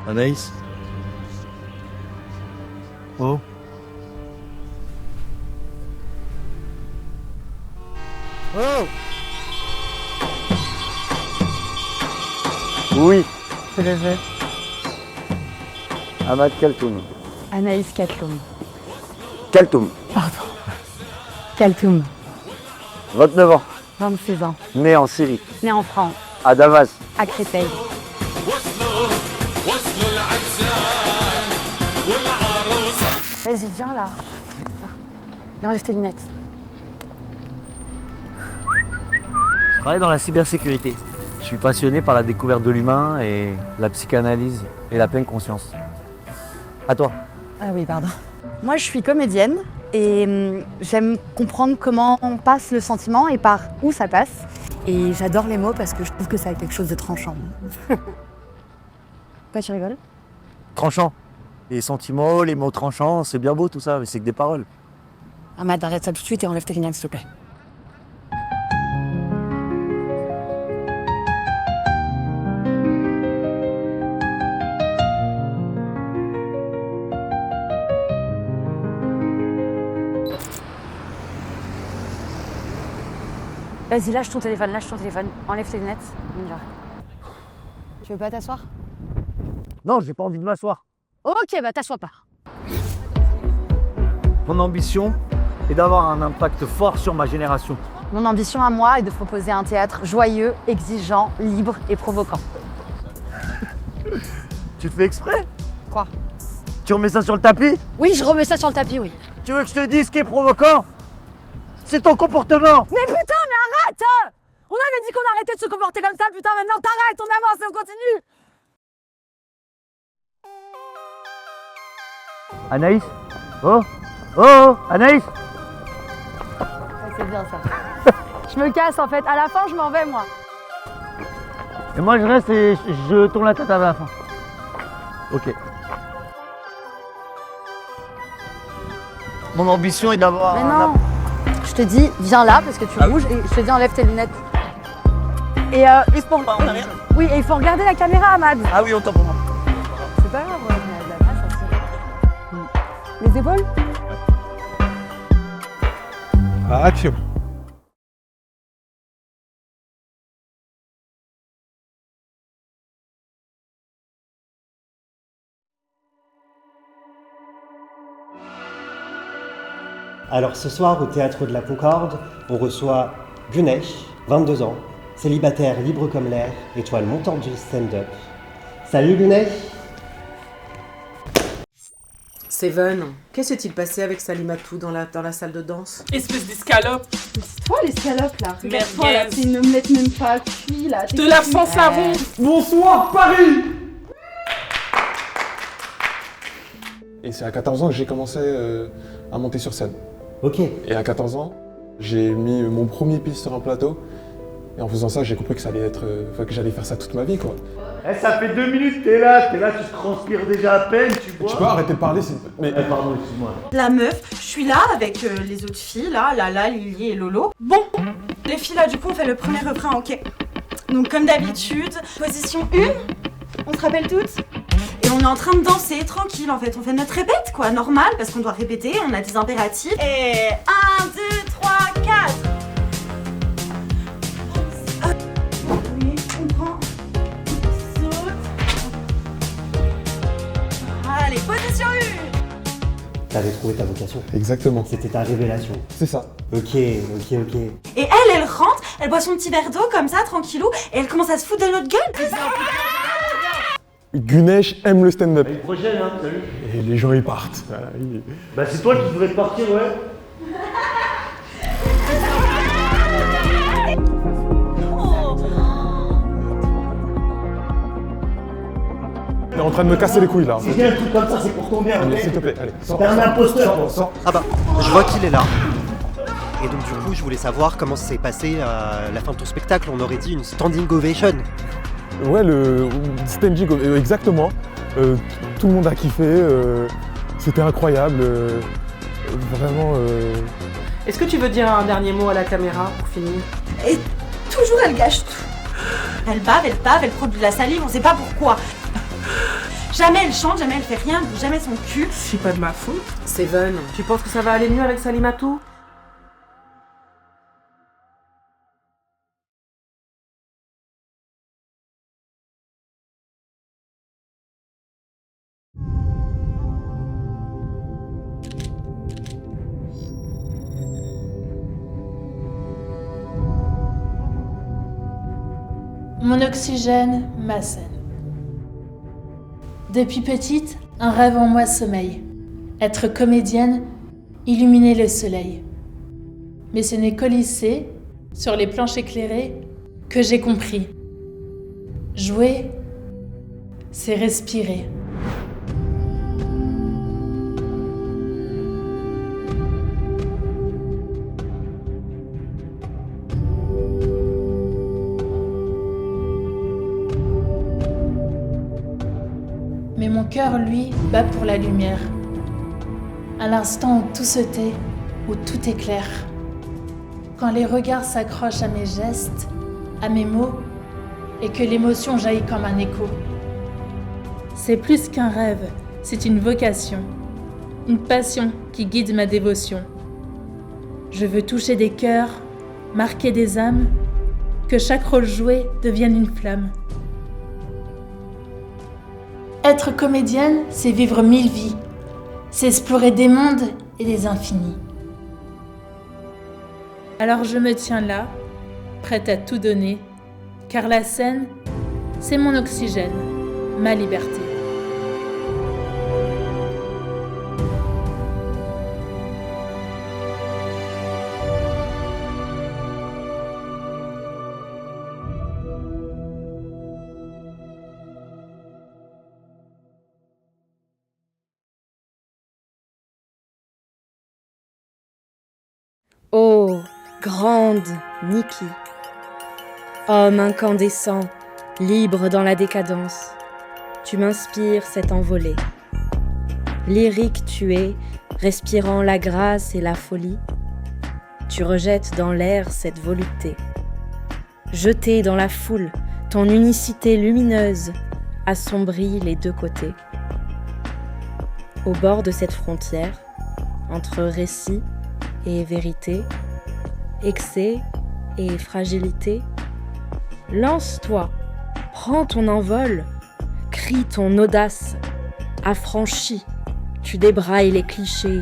Anaïs? Oh? Oh! Oui. Préfet. Ahmad Kaltoum. Anaïs Katloum. Kaltoum. Pardon. Kaltoum. 29 ans. 26 ans. Né en Syrie. Né en France. À Damas. À Créteil. Vas-y, viens là. Viens, enlève tes lunettes. Je travaille dans la cybersécurité. Je suis passionné par la découverte de l'humain et la psychanalyse et la pleine conscience. À toi. Ah oui, pardon. Moi, je suis comédienne et j'aime comprendre comment on passe le sentiment et par où ça passe. Et j'adore les mots parce que je trouve que ça a quelque chose de tranchant. Pourquoi tu rigoles? Tranchant. Les sentiments, les mots tranchants, c'est bien beau tout ça, mais c'est que des paroles. Ahmad, arrête ça tout de suite et enlève tes lunettes, s'il te plaît. Vas-y, lâche ton téléphone, enlève tes lunettes, on y va. Tu veux pas t'asseoir? Non, j'ai pas envie de m'asseoir. Ok, bah t'assois pas. Mon ambition est d'avoir un impact fort sur ma génération. Mon ambition à moi est de proposer un théâtre joyeux, exigeant, libre et provoquant. Tu fais exprès? Quoi? Tu remets ça sur le tapis? Oui, je remets ça sur le tapis, oui. Tu veux que je te dise ce qui est provoquant? C'est ton comportement! Mais putain, mais arrête! On avait dit qu'on arrêtait de se comporter comme ça, putain, maintenant t'arrêtes, on avance et on continue! Anaïs? Oh! Oh! Anaïs? C'est bien ça. Je me casse en fait, à la fin je m'en vais moi. Et moi je reste et je tourne la tête à la fin. Ok. Mon ambition est d'avoir... Mais non! Je te dis, viens là parce que tu bouges et je te dis, enlève tes lunettes. Et il faut... Oui, et il faut regarder la caméra, Ahmad. Ah oui, autant pour moi. C'est pas grave, ouais, mais la masse, ça tire. Les épaules? Action. Alors ce soir au Théâtre de la Concorde, on reçoit Gunesh, 22 ans, célibataire libre comme l'air, étoile montante du stand-up. Salut Gunesh! Seven, que s'est-il passé avec Salimatou dans la salle de danse? Espèce d'escalope. C'est toi l'escalope là. Regarde-toi là, Merguez. c'est une omelette même pas cuite là. De la sans savon. Bonsoir Paris. Et c'est à 14 ans que j'ai commencé à monter sur scène. Ok, Et à 14 ans, j'ai mis mon premier pied sur un plateau. Et en faisant ça, j'ai compris que ça allait être, que j'allais faire ça toute ma vie, quoi. Eh, ça fait 2 minutes que t'es là, tu transpires déjà à peine, tu bois. Tu peux arrêter de parler, mais... Pardon, excuse-moi. La meuf, je suis là avec les autres filles là, Lala, Lily et Lolo. Bon, les filles là du coup on fait le premier refrain, ok. Donc comme d'habitude, position 1, on se rappelle toutes. Et on est en train de danser, tranquille en fait, on fait notre répète quoi, normal, parce qu'on doit répéter, on a des impératifs. Et 1, 2, 3, 4. Oui, on prend, on saute. Allez, position 1. t'avais trouvé ta vocation. Exactement, C'était ta révélation. c'est ça. Ok. Et elle rentre, elle boit son petit verre d'eau comme ça, tranquillou, et elle commence à se foutre de notre gueule. Gunesh aime le stand-up. L'année prochaine, hein, salut. Et les gens, ils partent. Voilà, Bah c'est toi qui devrais partir, ouais. T'es en train de me casser les couilles, là. Si j'ai un truc comme ça, c'est pour ton bien, Allez, ok? s'il te plaît, allez. Sors, T'es un imposteur. sors. Ah bah, je vois qu'il est là. Et donc du coup, je voulais savoir comment s'est passé la fin de ton spectacle. On aurait dit une standing ovation. Ouais, le standing, exactement. Tout le monde a kiffé. C'était incroyable. Vraiment. Est-ce que tu veux dire un dernier mot à la caméra pour finir? Et toujours elle gâche tout. Elle bave, elle produit de la salive, on sait pas pourquoi. Jamais elle chante, jamais elle fait rien, elle bouge jamais son cul. C'est pas de ma faute. Seven, tu penses que ça va aller mieux avec Salimatou? Mon oxygène, ma scène. Depuis petite, un rêve en moi sommeille. Être comédienne, illuminer le soleil. Mais ce n'est qu'au lycée, sur les planches éclairées, que j'ai compris. Jouer, c'est respirer. Mais mon cœur, lui, bat pour la lumière. À l'instant où tout se tait, où tout est clair. Quand les regards s'accrochent à mes gestes, à mes mots, et que l'émotion jaillit comme un écho. C'est plus qu'un rêve, c'est une vocation, une passion qui guide ma dévotion. Je veux toucher des cœurs, marquer des âmes, que chaque rôle joué devienne une flamme. Être comédienne, c'est vivre 1000 vies, c'est explorer des mondes et des infinis. Alors je me tiens là, prête à tout donner, car la scène, c'est mon oxygène, ma liberté. Oh, grande Nikki, homme incandescent, libre dans la décadence, tu m'inspires cette envolée. Lyrique tu es, respirant la grâce et la folie, tu rejettes dans l'air cette volupté. Jetée dans la foule, ton unicité lumineuse assombrit les deux côtés. Au bord de cette frontière, entre récit et vérité, excès et fragilité, lance-toi, prends ton envol, crie ton audace, affranchis, tu débrailles les clichés,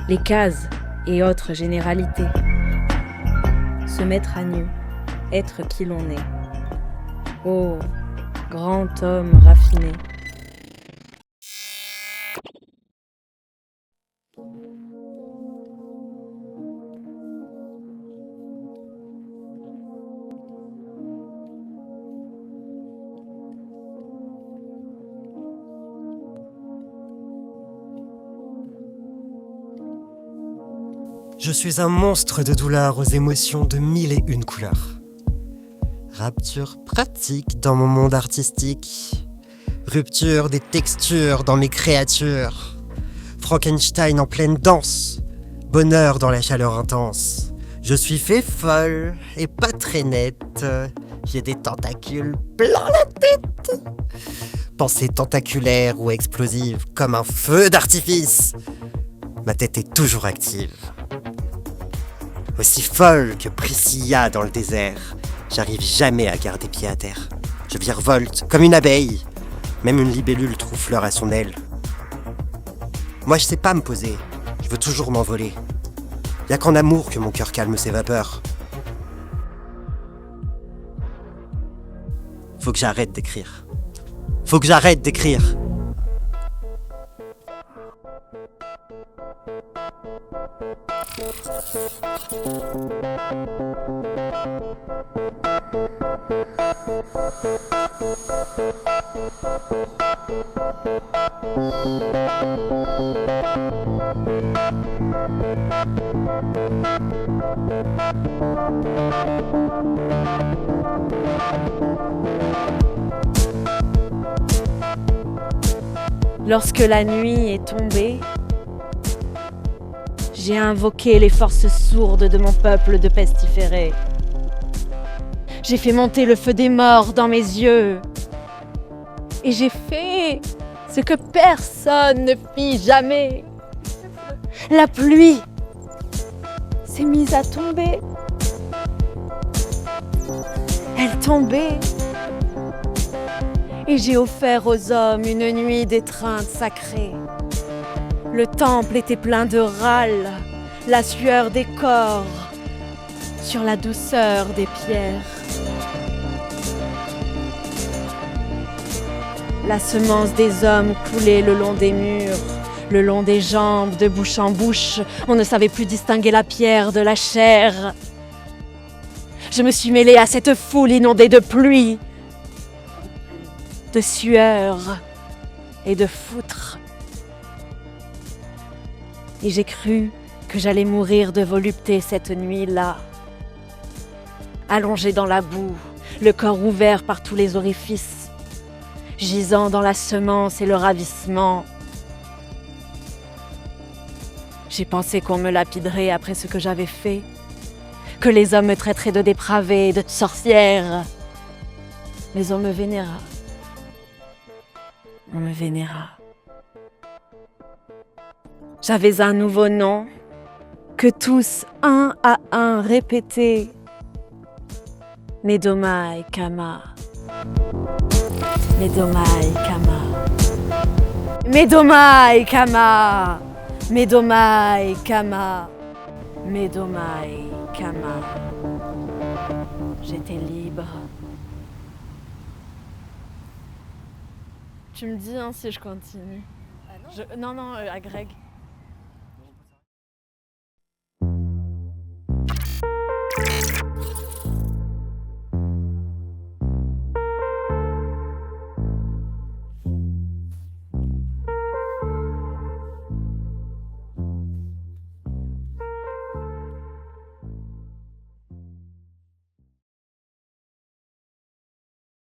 les cases et autres généralités. Se mettre à nu, être qui l'on est. Ô grand homme raffiné. Je suis un monstre de douleur aux émotions de 1001 couleurs. Rapture pratique dans mon monde artistique. Rupture des textures dans mes créatures. Frankenstein en pleine danse. Bonheur dans la chaleur intense. Je suis fait folle et pas très nette. J'ai des tentacules plein la tête. Pensée tentaculaire ou explosive comme un feu d'artifice. Ma tête est toujours active. Aussi folle que Priscilla dans le désert, j'arrive jamais à garder pied à terre. Je virevolte comme une abeille, même une libellule trouve fleur à son aile. Moi je sais pas me poser, je veux toujours m'envoler. Y'a qu'en amour que mon cœur calme ses vapeurs. Faut que j'arrête d'écrire. Faut que j'arrête d'écrire. Lorsque la nuit est tombée, j'ai invoqué les forces sourdes de mon peuple de pestiférés. J'ai fait monter le feu des morts dans mes yeux. Et j'ai fait ce que personne ne fit jamais. La pluie s'est mise à tomber. Elle tombait. Et j'ai offert aux hommes une nuit d'étreinte sacrée. Le temple était plein de râles, la sueur des corps sur la douceur des pierres. La semence des hommes coulait le long des murs, le long des jambes, de bouche en bouche. On ne savait plus distinguer la pierre de la chair. Je me suis mêlée à cette foule inondée de pluie, de sueur et de foutre. Et j'ai cru que j'allais mourir de volupté cette nuit-là. Allongée dans la boue, le corps ouvert par tous les orifices, gisant dans la semence et le ravissement. J'ai pensé qu'on me lapiderait après ce que j'avais fait, que les hommes me traiteraient de dépravée, de sorcière. Mais on me vénéra. On me vénéra. J'avais un nouveau nom que tous, un à un, répétaient. Medomai Kama. Medomai Kama. Medomai Kama. Medomai Kama. Medomai Kama. J'étais libre. Tu me dis hein, si je continue. Non, à Greg.